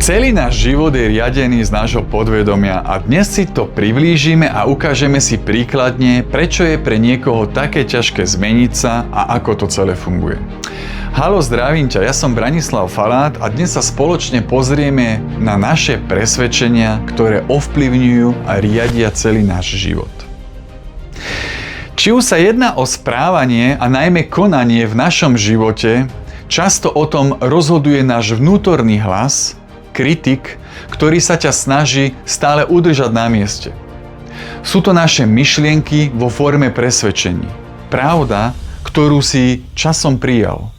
Celý náš život je riadený z nášho podvedomia a dnes si to priblížime a ukážeme si príkladne, prečo je pre niekoho také ťažké zmeniť sa a ako to celé funguje. Haló, zdravím ťa, ja som Branislav Falát a dnes sa spoločne pozrieme na naše presvedčenia, ktoré ovplyvňujú a riadia celý náš život. Či už sa jedná o správanie a najmä konanie v našom živote, často o tom rozhoduje náš vnútorný hlas, kritik, ktorý sa ťa snaží stále udržať na mieste. Sú to naše myšlienky vo forme presvedčení. Pravda, ktorú si časom prijal.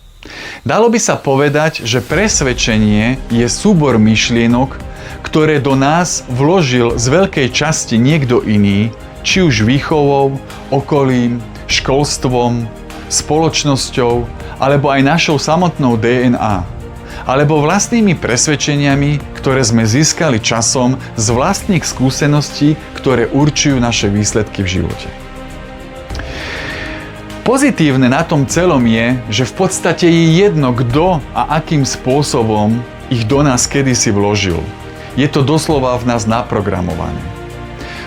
Dalo by sa povedať, že presvedčenie je súbor myšlienok, ktoré do nás vložil z veľkej časti niekto iný, či už výchovou, okolím, školstvom, spoločnosťou, alebo aj našou samotnou DNA. Alebo vlastnými presvedčeniami, ktoré sme získali časom z vlastných skúseností, ktoré určujú naše výsledky v živote. Pozitívne na tom celom je, že v podstate je jedno, kto a akým spôsobom ich do nás kedysi vložil. Je to doslova v nás naprogramované.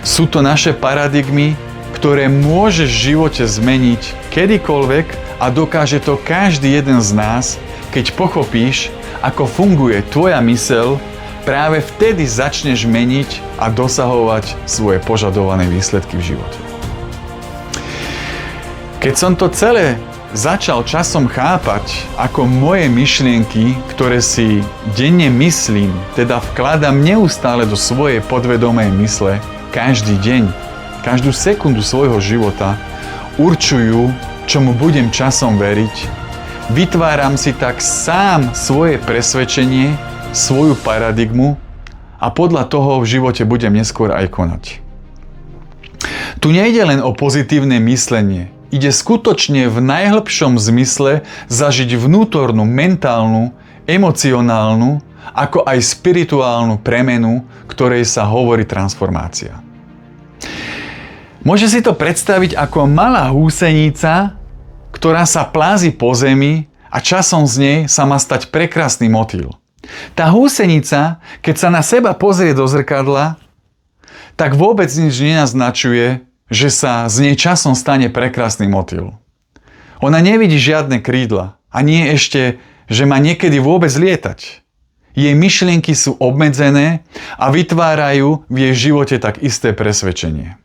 Sú to naše paradigmy, ktoré môžeš v živote zmeniť kedykoľvek a dokáže to každý jeden z nás, keď pochopíš, ako funguje tvoja myseľ, práve vtedy začneš meniť a dosahovať svoje požadované výsledky v živote. Keď som to celé začal časom chápať, ako moje myšlienky, ktoré si denne myslím, teda vkladám neustále do svojej podvedomej mysle, každý deň, každú sekundu svojho života, určujú, čomu budem časom veriť, vytváram si tak sám svoje presvedčenie, svoju paradigmu a podľa toho v živote budem neskôr aj konať. Tu nejde len o pozitívne myslenie. Ide skutočne v najhlbšom zmysle zažiť vnútornú, mentálnu, emocionálnu, ako aj spirituálnu premenu, ktorej sa hovorí transformácia. Môže si to predstaviť ako malá húsenica, ktorá sa plázi po zemi a časom z nej sa má stať prekrásny motýl. Tá húsenica, keď sa na seba pozrie do zrkadla, tak vôbec nič nenaznačuje, že sa z nej časom stane prekrásny motýl. Ona nevidí žiadne krídla a nie ešte, že má niekedy vôbec lietať. Jej myšlienky sú obmedzené a vytvárajú v jej živote tak isté presvedčenie.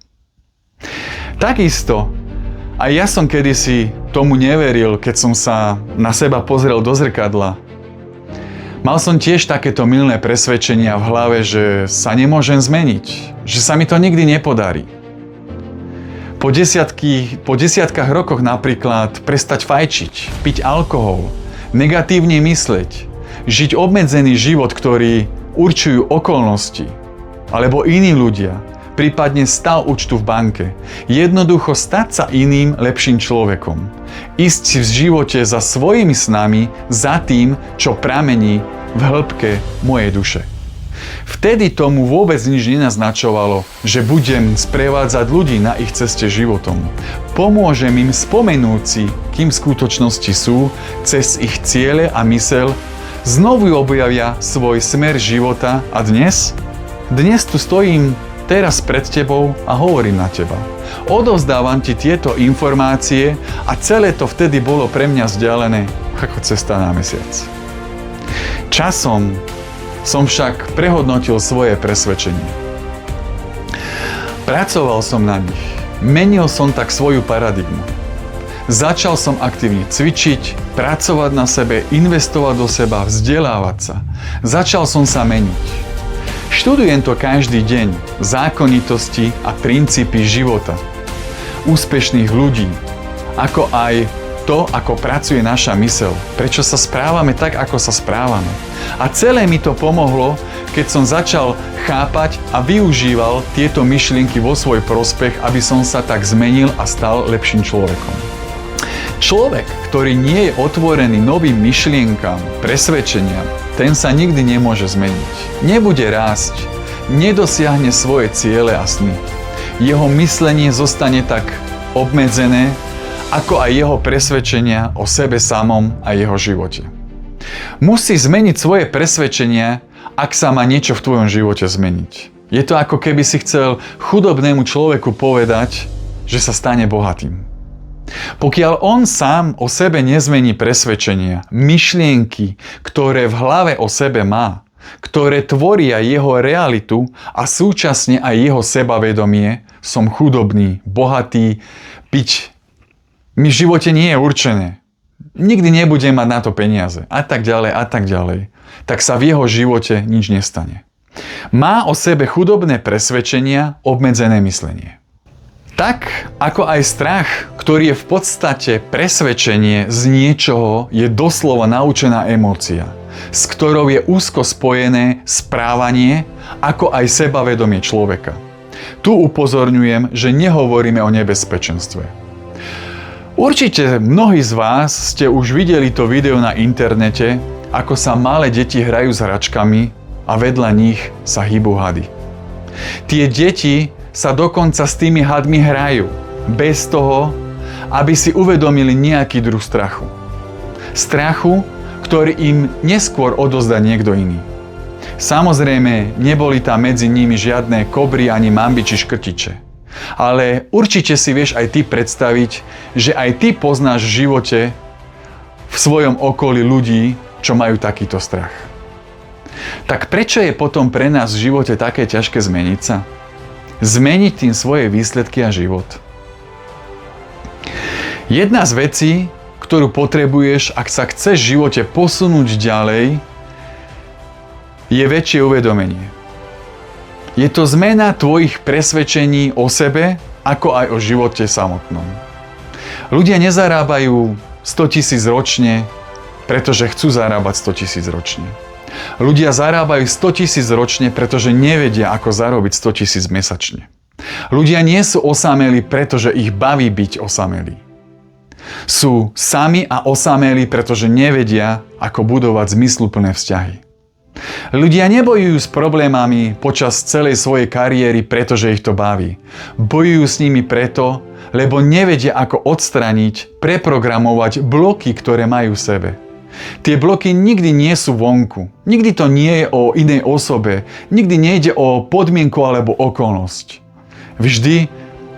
Takisto aj ja som kedysi tomu neveril, keď som sa na seba pozrel do zrkadla. Mal som tiež takéto mylné presvedčenia v hlave, že sa nemôžem zmeniť, že sa mi to nikdy nepodarí. Po desiatkách rokoch napríklad prestať fajčiť, piť alkohol, negatívne mysleť, žiť obmedzený život, ktorý určujú okolnosti, alebo iní ľudia, prípadne stav účtu v banke. Jednoducho stať sa iným, lepším človekom. Ísť si v živote za svojimi snami, za tým, čo pramení v hĺbke mojej duše. Vtedy tomu vôbec nič nenaznačovalo, že budem sprevádzať ľudí na ich ceste životom. Pomôžem im spomenúť si, kým v skutočnosti sú, cez ich ciele a myseľ, znovu objavia svoj smer života a dnes tu stojím teraz pred tebou a hovorím na teba. Odovzdávam ti tieto informácie a celé to vtedy bolo pre mňa vzdialené ako cesta na mesiac. Časom som však prehodnotil svoje presvedčenie. Pracoval som na nich. Menil som tak svoju paradigmu. Začal som aktívne cvičiť, pracovať na sebe, investovať do seba, vzdelávať sa. Začal som sa meniť. Študujem to každý deň, zákonitosti a princípy života, úspešných ľudí, ako aj to, ako pracuje naša myseľ, prečo sa správame tak, ako sa správame. A celé mi to pomohlo, keď som začal chápať a využíval tieto myšlienky vo svoj prospech, aby som sa tak zmenil a stal lepším človekom. Človek, ktorý nie je otvorený novým myšlienkam, presvedčeniam, ten sa nikdy nemôže zmeniť. Nebude rásť, nedosiahne svoje ciele a sny. Jeho myslenie zostane tak obmedzené, ako aj jeho presvedčenia o sebe samom a jeho živote. Musí zmeniť svoje presvedčenia ak sa má niečo v tvojom živote zmeniť. Je to ako keby si chcel chudobnému človeku povedať, že sa stane bohatým. Pokiaľ on sám o sebe nezmení presvedčenia, myšlienky, ktoré v hlave o sebe má, ktoré tvoria jeho realitu a súčasne aj jeho sebavedomie, som chudobný, bohatý, piť mi v živote nie je určené. Nikdy nebudem mať na to peniaze a tak ďalej, tak sa v jeho živote nič nestane. Má o sebe chudobné presvedčenia, obmedzené myslenie. Tak ako aj strach, ktorý je v podstate presvedčenie z niečoho, je doslova naučená emócia, s ktorou je úzko spojené správanie, ako aj sebavedomie človeka. Tu upozorňujem, že nehovoríme o nebezpečenstve. Určite mnohí z vás ste už videli to video na internete, ako sa malé deti hrajú s hračkami a vedľa nich sa hýbu hady. Tie deti sa dokonca s tými hadmi hrajú, bez toho, aby si uvedomili nejaký druh strachu. Strachu, ktorý im neskôr odozdá niekto iný. Samozrejme, neboli tam medzi nimi žiadne kobry ani mamby či škrtiče. Ale určite si vieš aj ty predstaviť, že aj ty poznáš v živote v svojom okolí ľudí, čo majú takýto strach. Tak prečo je potom pre nás v živote také ťažké zmeniť sa? Zmeniť tým svoje výsledky a život. Jedna z vecí, ktorú potrebuješ, ak sa chceš v živote posunúť ďalej, je väčšie uvedomenie. Je to zmena tvojich presvedčení o sebe, ako aj o živote samotnom. Ľudia nezarábajú 100 000 ročne, pretože chcú zarábať 100 000 ročne. Ľudia zarábajú 100 000 ročne, pretože nevedia, ako zarobiť 100 000 mesačne. Ľudia nie sú osamelí, pretože ich baví byť osamelí. Sú sami a osamelí, pretože nevedia, ako budovať zmysluplné vzťahy. Ľudia nebojujú s problémami počas celej svojej kariéry, pretože ich to baví. Bojujú s nimi preto, lebo nevedia, ako odstraniť, preprogramovať bloky, ktoré majú v sebe. Tie bloky nikdy nie sú vonku. Nikdy to nie je o inej osobe. Nikdy nejde o podmienku alebo okolnosť. Vždy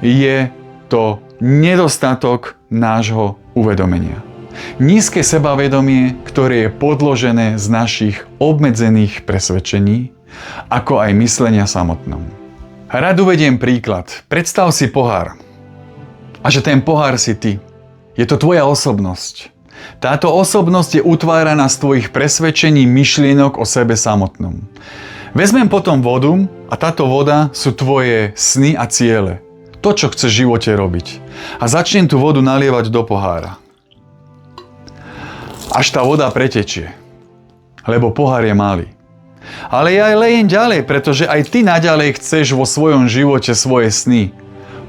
je to nedostatok nášho uvedomenia. Nízke sebavedomie, ktoré je podložené z našich obmedzených presvedčení, ako aj myslenia samotnom. Rád uvediem príklad. Predstav si pohár. A že ten pohár si ty. Je to tvoja osobnosť. Táto osobnosť je utváraná z tvojich presvedčení, myšlienok o sebe samotnom. Vezmem potom vodu a táto voda sú tvoje sny a ciele. To, čo chceš v živote robiť. A začnem tú vodu nalievať do pohára. Až tá voda pretečie. Lebo pohár je malý. Ale ja aj lejem ďalej, pretože aj ty naďalej chceš vo svojom živote svoje sny.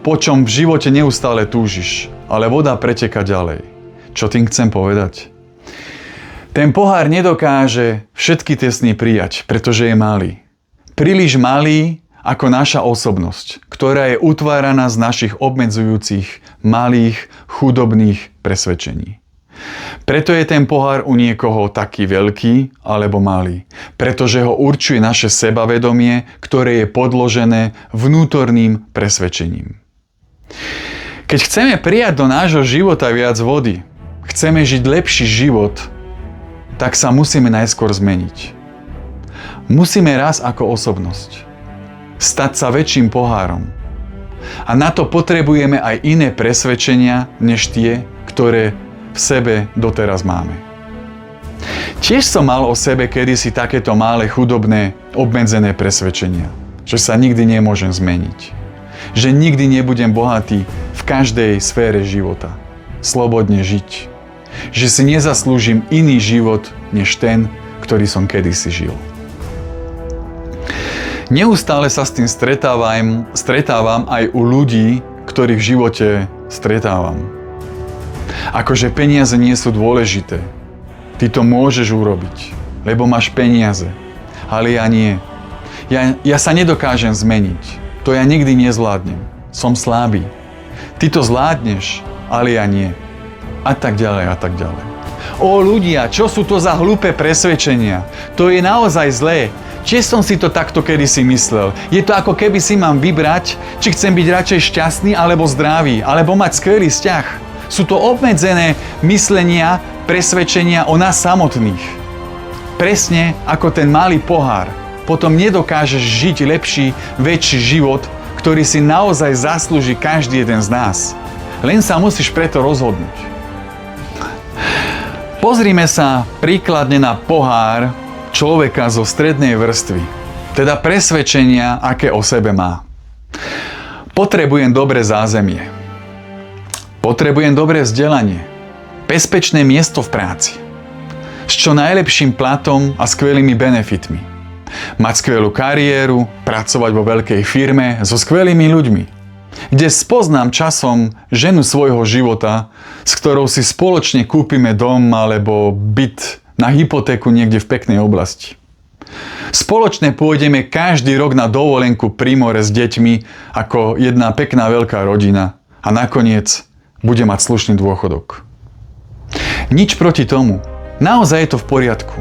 Po čom v živote neustále túžiš. Ale voda preteká ďalej. Čo tým chcem povedať? Ten pohár nedokáže všetky tie sny prijať, pretože je malý. Príliš malý ako naša osobnosť, ktorá je utváraná z našich obmedzujúcich, malých, chudobných presvedčení. Preto je ten pohár u niekoho taký veľký alebo malý, pretože ho určuje naše sebavedomie, ktoré je podložené vnútorným presvedčením. Keď chceme prijať do nášho života viac vody, chceme žiť lepší život, tak sa musíme najskôr zmeniť. Musíme raz ako osobnosť stať sa väčším pohárom. A na to potrebujeme aj iné presvedčenia, než tie, ktoré v sebe doteraz máme. Tiež som mal o sebe kedysi takéto malé, chudobné, obmedzené presvedčenia, že sa nikdy nemôžem zmeniť. Že nikdy nebudem bohatý v každej sfére života. Slobodne žiť. Že si nezaslúžim iný život, než ten, ktorý som kedysi žil. Neustále sa s tým stretávam aj u ľudí, ktorých v živote stretávam. Akože peniaze nie sú dôležité. Ty to môžeš urobiť, lebo máš peniaze. Ale ja nie. Ja sa nedokážem zmeniť. To ja nikdy nezvládnem. Som slabý. Ty to zvládneš, ale ja nie. A tak ďalej, a tak ďalej. Ó ľudia, čo sú to za hlúpe presvedčenia? To je naozaj zlé. Tiež som si to takto kedysi myslel. Je to ako keby si mám vybrať, či chcem byť radšej šťastný alebo zdravý, alebo mať skvelý vzťah. Sú to obmedzené myslenia, presvedčenia o nás samotných. Presne ako ten malý pohár. Potom nedokážeš žiť lepší, väčší život, ktorý si naozaj zaslúži každý jeden z nás. Len sa musíš preto rozhodnúť. Pozrime sa príkladne na pohár človeka zo strednej vrstvy, teda presvedčenia, aké o sebe má. Potrebujem dobré zázemie. Potrebujem dobré vzdelanie. Bezpečné miesto v práci. S čo najlepším platom a skvelými benefitmi. Mať skvelú kariéru, pracovať vo veľkej firme so skvelými ľuďmi, kde spoznám časom ženu svojho života, s ktorou si spoločne kúpime dom alebo byt na hypotéku niekde v peknej oblasti. Spoločne pôjdeme každý rok na dovolenku pri more s deťmi ako jedna pekná veľká rodina a nakoniec bude mať slušný dôchodok. Nič proti tomu. Naozaj je to v poriadku.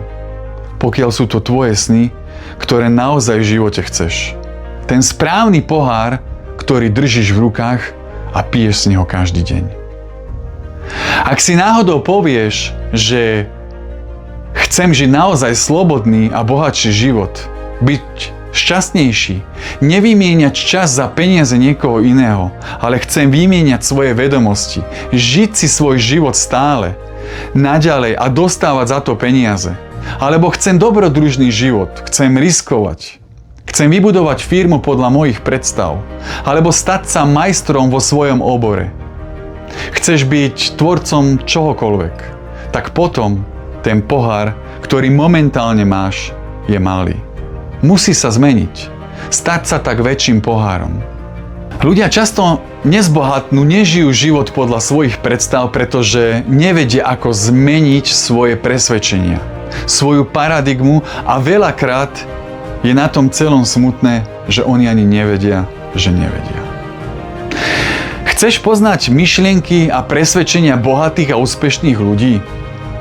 Pokiaľ sú to tvoje sny, ktoré naozaj v živote chceš. Ten správny pohár, ktorý držíš v rukách a piješ z neho každý deň. Ak si náhodou povieš, že chcem žiť naozaj slobodný a bohatší život, byť šťastnejší, nevymieňať čas za peniaze niekoho iného, ale chcem vymieňať svoje vedomosti, žiť si svoj život stále, naďalej a dostávať za to peniaze. Alebo chcem dobrodružný život, chcem riskovať, chcem vybudovať firmu podľa mojich predstav, alebo stať sa majstrom vo svojom obore. Chceš byť tvorcom čohokoľvek, tak potom ten pohár, ktorý momentálne máš, je malý. Musí sa zmeniť. Stať sa tak väčším pohárom. Ľudia často nezbohatnú, nežijú život podľa svojich predstav, pretože nevedia, ako zmeniť svoje presvedčenia, svoju paradigmu a veľakrát je na tom celom smutné, že oni ani nevedia, že nevedia. Chceš poznať myšlienky a presvedčenia bohatých a úspešných ľudí?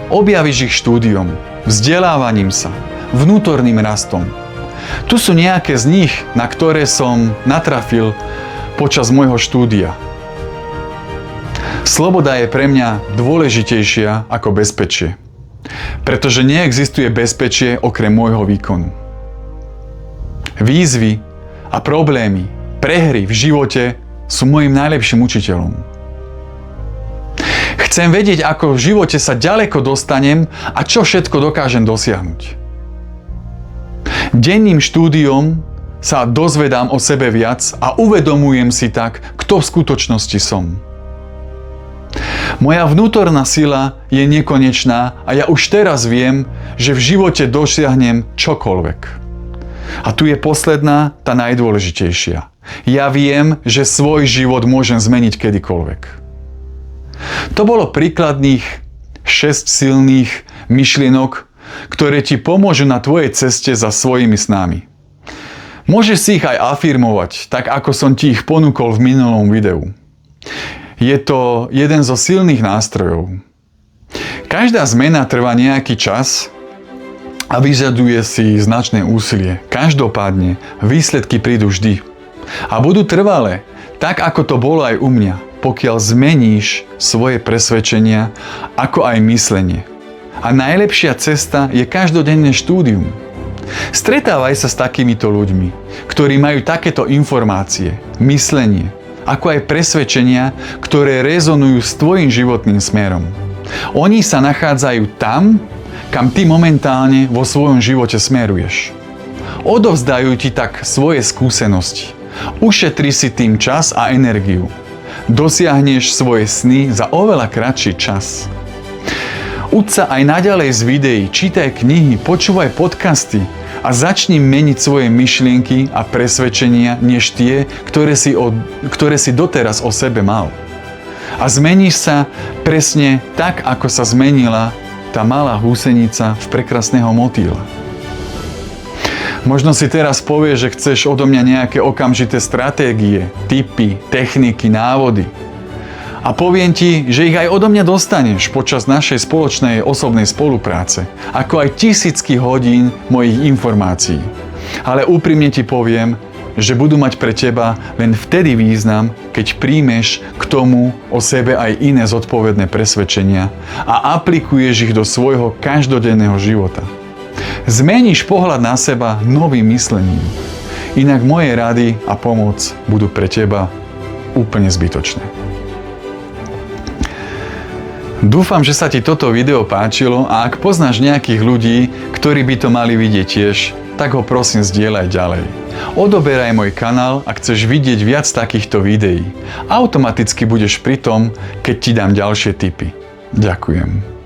Objavíš ich štúdiom, vzdelávaním sa, vnútorným rastom. Tu sú nejaké z nich, na ktoré som natrafil počas môjho štúdia. Sloboda je pre mňa dôležitejšia ako bezpečie, pretože neexistuje bezpečie okrem môjho výkonu. Výzvy a problémy, prehry v živote sú môjim najlepším učiteľom. Chcem vedieť, ako v živote sa ďaleko dostanem a čo všetko dokážem dosiahnuť. Denným štúdiom sa dozvedám o sebe viac a uvedomujem si tak, kto v skutočnosti som. Moja vnútorná sila je nekonečná a ja už teraz viem, že v živote dosiahnem čokoľvek. A tu je posledná, tá najdôležitejšia. Ja viem, že svoj život môžem zmeniť kedykoľvek. To bolo príkladných 6 silných myšlienok, ktoré ti pomôžu na tvojej ceste za svojimi snami. Môžeš si ich aj afirmovať, tak ako som ti ich ponúkol v minulom videu. Je to jeden zo silných nástrojov. Každá zmena trvá nejaký čas a vyžaduje si značné úsilie. Každopádne výsledky prídu vždy. A budú trvalé, tak ako to bolo aj u mňa, pokiaľ zmeníš svoje presvedčenia, ako aj myslenie. A najlepšia cesta je každodenné štúdium. Stretávaj sa s takýmito ľuďmi, ktorí majú takéto informácie, myslenie, ako aj presvedčenia, ktoré rezonujú s tvojim životným smerom. Oni sa nachádzajú tam, kam ty momentálne vo svojom živote smeruješ. Odovzdajú ti tak svoje skúsenosti. Ušetri si tým čas a energiu. Dosiahneš svoje sny za oveľa kratší čas. Uč sa aj naďalej z videí, čítaj knihy, počúvaj podcasty a začni meniť svoje myšlienky a presvedčenia než tie, ktoré si doteraz o sebe mal. A zmeníš sa presne tak, ako sa zmenila tá malá húsenica v prekrasného motýla. Možno si teraz povieš, že chceš odo mňa nejaké okamžité stratégie, tipy, techniky, návody. A poviem ti, že ich aj odo mňa dostaneš počas našej spoločnej osobnej spolupráce, ako aj tisícky hodín mojich informácií. Ale úprimne ti poviem, že budú mať pre teba len vtedy význam, keď príjmeš k tomu o sebe aj iné zodpovedné presvedčenia a aplikuješ ich do svojho každodenného života. Zmeníš pohľad na seba novým myslením. Inak moje rady a pomoc budú pre teba úplne zbytočné. Dúfam, že sa ti toto video páčilo a ak poznáš nejakých ľudí, ktorí by to mali vidieť tiež, tak ho prosím zdieľaj ďalej. Odoberaj môj kanál, ak chceš vidieť viac takýchto videí. Automaticky budeš pri tom, keď ti dám ďalšie tipy. Ďakujem.